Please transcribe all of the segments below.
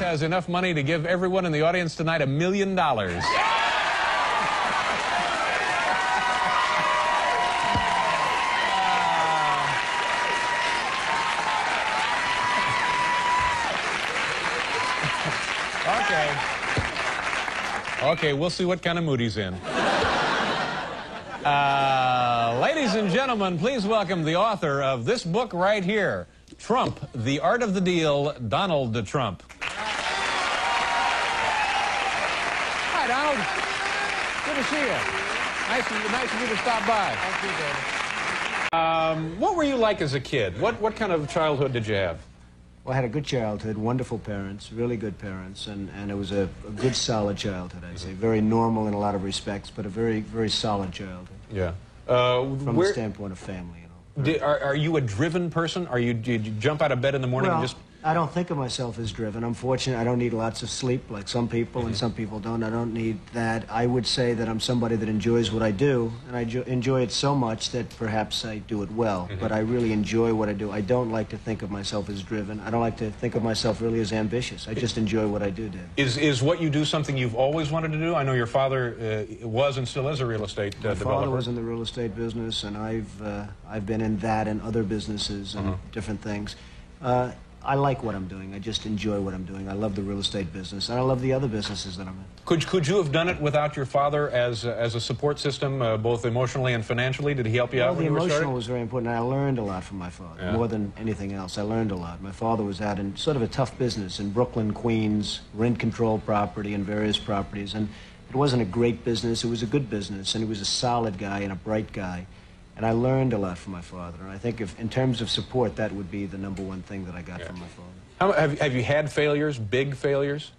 has enough money to give everyone in the audience tonight $1 million. Okay, we'll see what kind of mood he's in. Ladies and gentlemen, please welcome the author of this book right here, Trump, The Art of the Deal, Donald Trump. Hi, Donald. Good to see you. Nice of you to stop by. Thank you, David. What were you like as a kid? What kind of childhood did you have? Well, I had a good childhood, wonderful parents, really good parents, and it was a good, solid childhood, I'd say. Very normal in a lot of respects, but a very, very solid childhood. Yeah. From the standpoint of family, you know. Are you a driven person? Did you jump out of bed in the morning and just... I don't think of myself as driven. I'm fortunate. I don't need lots of sleep like some people, and some people don't. I don't need that. I would say that I'm somebody that enjoys what I do, and I enjoy it so much that perhaps I do it well. But I really enjoy what I do. I don't like to think of myself as driven. I don't like to think of myself really as ambitious. I just enjoy what I do, Dave. Is what you do something you've always wanted to do? I know your father was and still is a real estate developer. My father was in the real estate business, and I've been in that and other businesses and different things. I like what I'm doing. I just enjoy what I'm doing. I love the real estate business, and I love the other businesses that I'm in. Could you have done it without your father as a support system, both emotionally and financially? Did he help you out when you were starting? The emotional was very important. I learned a lot from my father, more than anything else. I learned a lot. My father was out in sort of a tough business in Brooklyn, Queens, rent-controlled property and various properties, and it wasn't a great business. It was a good business, and he was a solid guy and a bright guy. And I learned a lot from my father. And I think in terms of support, that would be the #1 thing that I got from my father. Have you had failures, big failures?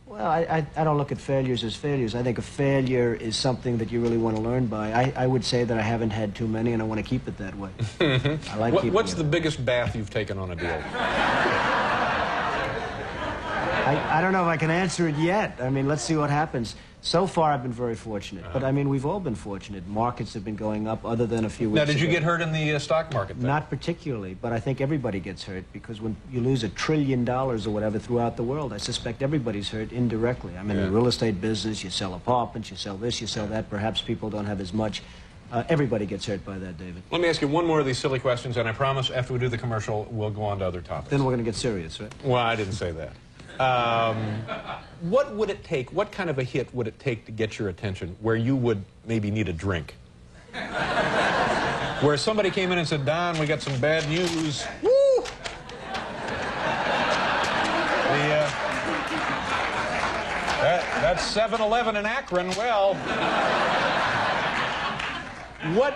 Well, I don't look at failures as failures. I think a failure is something that you really want to learn by. I would say that I haven't had too many, and I want to keep it that way. I like keeping What's the biggest bath you've taken on a deal? I don't know if I can answer it yet. I mean, let's see what happens. So far, I've been very fortunate. But, I mean, we've all been fortunate. Markets have been going up other than a few weeks ago. Now, did you get hurt in the stock market then? Not particularly, but I think everybody gets hurt because when you lose $1 trillion or whatever throughout the world, I suspect everybody's hurt indirectly. I'm in the real estate business. You sell apartments, you sell this, you sell that. Perhaps people don't have as much. Everybody gets hurt by that, David. Let me ask you one more of these silly questions, and I promise after we do the commercial, we'll go on to other topics. Then we're going to get serious, right? Well, I didn't say that. What would it take, what kind of a hit would it take to get your attention where you would maybe need a drink? Where somebody came in and said, Don, we got some bad news. Woo! That's 7-Eleven in Akron. Well, what...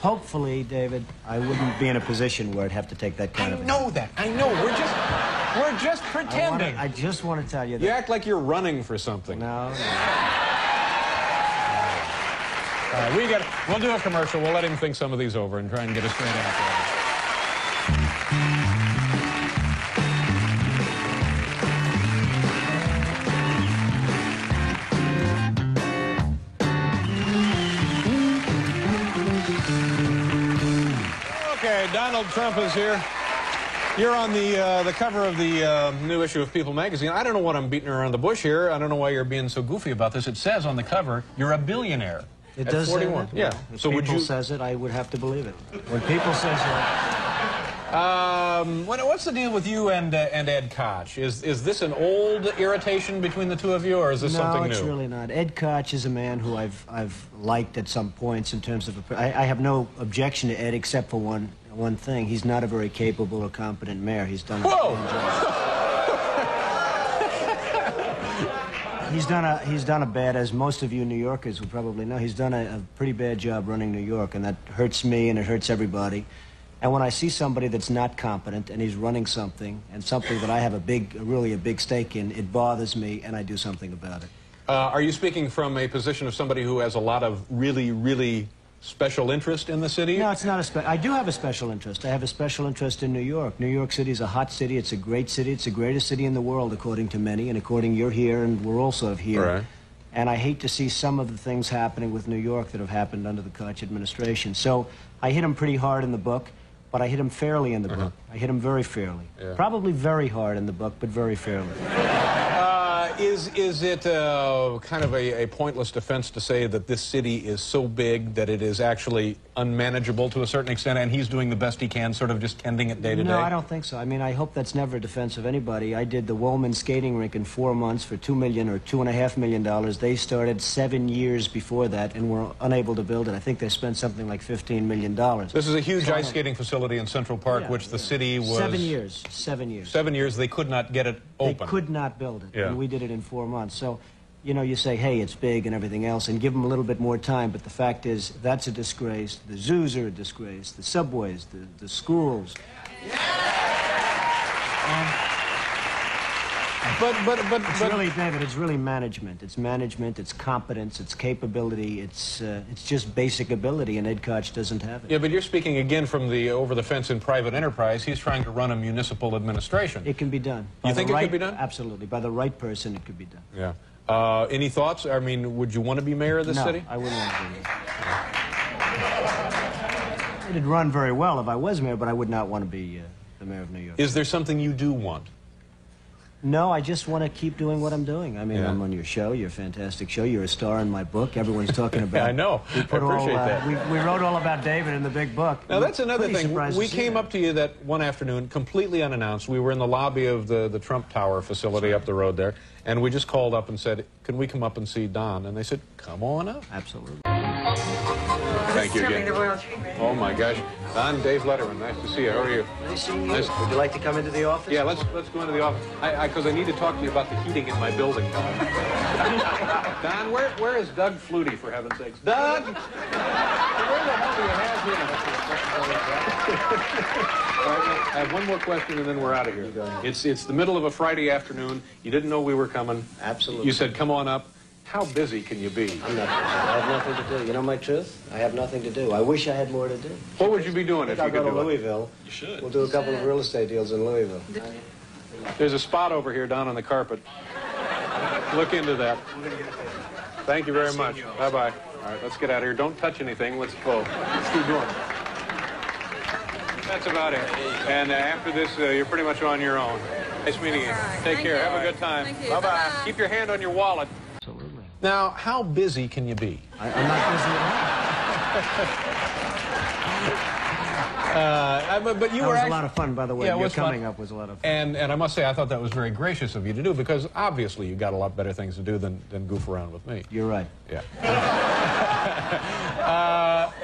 Hopefully, David, I wouldn't be in a position where I'd have to take that kind of... I know that. I know. We're just pretending. I just want to tell you that. You act like you're running for something. No. All right, we'll do a commercial. We'll let him think some of these over and try and get a straight answer. Okay, Donald Trump is here. You're on the cover of the new issue of People magazine. I don't know what I'm beating around the bush here. I don't know why you're being so goofy about this. It says on the cover, you're a billionaire. It does say that? Yeah. So when people says it, I would have to believe it. When people says that... What's the deal with you and Ed Koch? Is this an old irritation between the two of you, or is this something new? No, it's really not. Ed Koch is a man who I've liked at some points in terms of... I have no objection to Ed except for one thing. He's not a very capable or competent mayor. He's done a job. He's done a bad, as most of you New Yorkers would probably know, he's done a pretty bad job running New York, and that hurts me and it hurts everybody. And when I see somebody that's not competent and he's running something, and something that I have really a big stake in, it bothers me, and I do something about it. Are you speaking from a position of somebody who has a lot of really, really special interest in the city? No, it's not I do have a special interest. I have a special interest in New York. New York City is a hot city. It's a great city. It's the greatest city in the world, according to many, and according you're here, and we're also here. Right. And I hate to see some of the things happening with New York that have happened under the Koch administration. So I hit him pretty hard in the book. But I hit him fairly in the book. I hit him very fairly. Yeah. Probably very hard in the book, but very fairly. Is it kind of a pointless defense to say that this city is so big that it is actually unmanageable to a certain extent, and he's doing the best he can, sort of just tending it day to day? No, I don't think so. I mean, I hope that's never a defense of anybody. I did the Woolman skating rink in 4 months for $2 million or $2.5 million. They started 7 years before that and were unable to build it. I think they spent something like $15 million. This is a huge ice skating facility in Central Park, which the city was... 7 years. 7 years. 7 years, they could not get it open. They could not build it, Yeah. and we did it in 4 months. So, you know, you say, hey, it's big and everything else, and give them a little bit more time, but the fact is, that's a disgrace. The zoos are a disgrace. The subways, the schools. It's really, David, it's really management. It's management, it's competence, it's capability, it's just basic ability, and Ed Koch doesn't have it. Yeah, but you're speaking again from the over-the-fence in private enterprise. He's trying to run a municipal administration. It can be done. You think it could be done? Absolutely. By the right person, it could be done. Yeah. Any thoughts? I mean, would you want to be mayor of this city? No, I wouldn't want to be mayor. It'd run very well if I was mayor, but I would not want to be the mayor of New York. Is there something you do want? No, I just want to keep doing what I'm doing. I mean, Yeah. I'm on your show, your fantastic show. You're a star in my book. Everyone's talking about I know. I appreciate that. We wrote all about David in the big book. Now, that's another Pretty thing. surprised We to see came that. up to you that one afternoon, completely unannounced. We were in the lobby of the Trump Tower facility up the road there, and we just called up and said, can we come up and see Don? And they said, come on up. Absolutely. Thank you again. Oh, my gosh. Don, Dave Letterman, nice to see you. How are you? Nice seeing you. Nice. Would you like to come into the office? Yeah, let's go into the office. Because I need to talk to you about the heating in my building, Don. Don, where is Doug Flutie, for heaven's sakes? Doug! Where the hell do you have him? All right, I have one more question, and then we're out of here. It's the middle of a Friday afternoon. You didn't know we were coming. Absolutely. You said, come on up. How busy can you be? I'm not busy. I have nothing to do. You know my truth? I have nothing to do. I wish I had more to do. What would you be doing if you I'll could go to do it? Louisville. You should. We'll do a couple of real estate deals in Louisville. There's a spot over here down on the carpet. Look into that. Thank you very much. Bye-bye. All right, let's get out of here. Don't touch anything. Let's go. Let's keep going. That's about it. And after this, you're pretty much on your own. Nice meeting you. Take care. Have a good time. Thank you. Bye-bye. Bye-bye. Keep your hand on your wallet. Absolutely. Now, how busy can you be? I'm not busy at But you all. were That was a lot of fun, by the way. Yeah, it Your was fun. coming up was a lot of fun. And I must say, I thought that was very gracious of you to do, because obviously you got a lot better things to do than goof around with me. You're right. Yeah.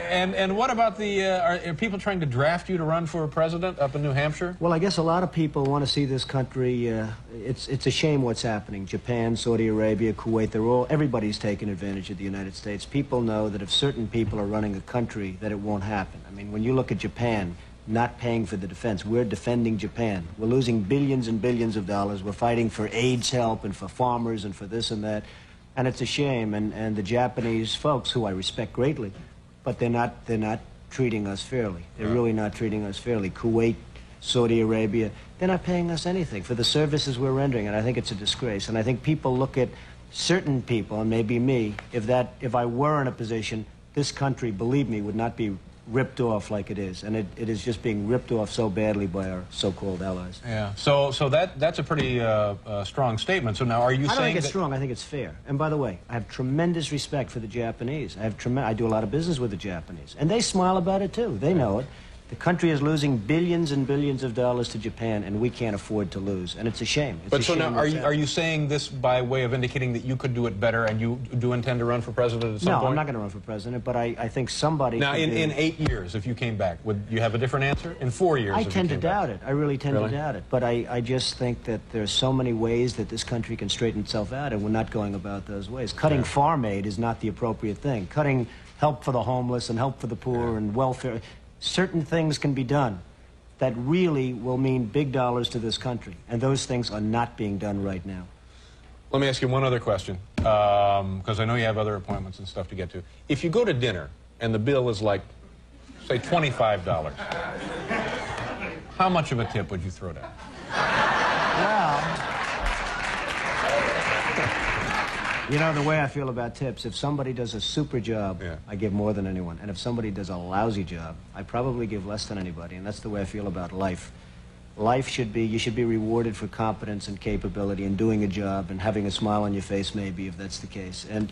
And what about are people trying to draft you to run for president up in New Hampshire? Well, I guess a lot of people want to see this country. It's a shame what's happening. Japan, Saudi Arabia, Kuwait, everybody's taking advantage of the United States. People know that if certain people are running a country, that it won't happen. I mean, when you look at Japan, not paying for the defense, we're defending Japan. We're losing billions and billions of dollars. We're fighting for AIDS help and for farmers and for this and that. And it's a shame. And the Japanese folks, who I respect greatly, but they're not treating us fairly. They're really not treating us fairly. Kuwait, Saudi Arabia, they're not paying us anything for the services we're rendering, and I think it's a disgrace. And I think people look at certain people, and maybe me, if I were in a position, this country, believe me, would not be ripped off like it is. And it is just being ripped off so badly by our so-called allies. Yeah. So that's a pretty strong statement. So now, are you saying I don't think it's that... strong. I think it's fair. And by the way, I have tremendous respect for the Japanese. I do a lot of business with the Japanese. And they smile about it, too. They know it. The country is losing billions and billions of dollars to Japan, and we can't afford to lose. And it's a shame. It's But a so shame now, what's are happening. you saying this by way of indicating that you could do it better, and you do intend to run for president at some No, point? I'm not going to run for president, but I think somebody... Now, could in do- 8 years, if you came back, would you have a different answer? In 4 years, I if you tend to came back? doubt it. I really tend Really? to doubt it. But I just think that there's so many ways that this country can straighten itself out, and we're not going about those ways. Cutting farm aid is not the appropriate thing. Cutting help for the homeless and help for the poor and welfare. Certain things can be done that really will mean big dollars to this country, and those things are not being done right now. Let me ask you one other question, because I know you have other appointments and stuff to get to. If you go to dinner and the bill is like, say, $25, how much of a tip would you throw down? Well, You know, the way I feel about tips, if somebody does a super job, Yeah. I give more than anyone. And if somebody does a lousy job, I probably give less than anybody. And that's the way I feel about life. Life should be, you should be rewarded for competence and capability and doing a job and having a smile on your face, maybe, if that's the case. And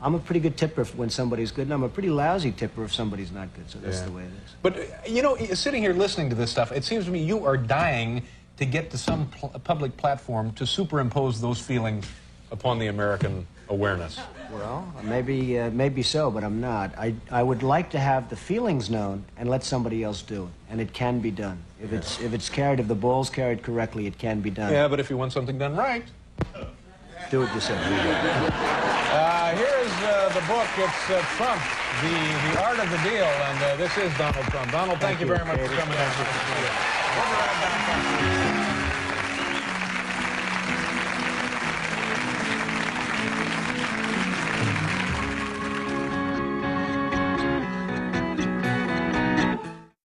I'm a pretty good tipper when somebody's good, and I'm a pretty lousy tipper if somebody's not good. So that's the way it is. But, you know, sitting here listening to this stuff, it seems to me you are dying to get to some public platform to superimpose those feelings upon the American awareness. Well, maybe so, but I'm not. I would like to have the feelings known and let somebody else do it, and it can be done. If it's carried, if the ball's carried correctly, it can be done. Yeah, but if you want something done right, do it yourself. Here's the book. It's Trump, the Art of the Deal, and this is Donald Trump. Donald, thank you very much for coming out. We'll be right back.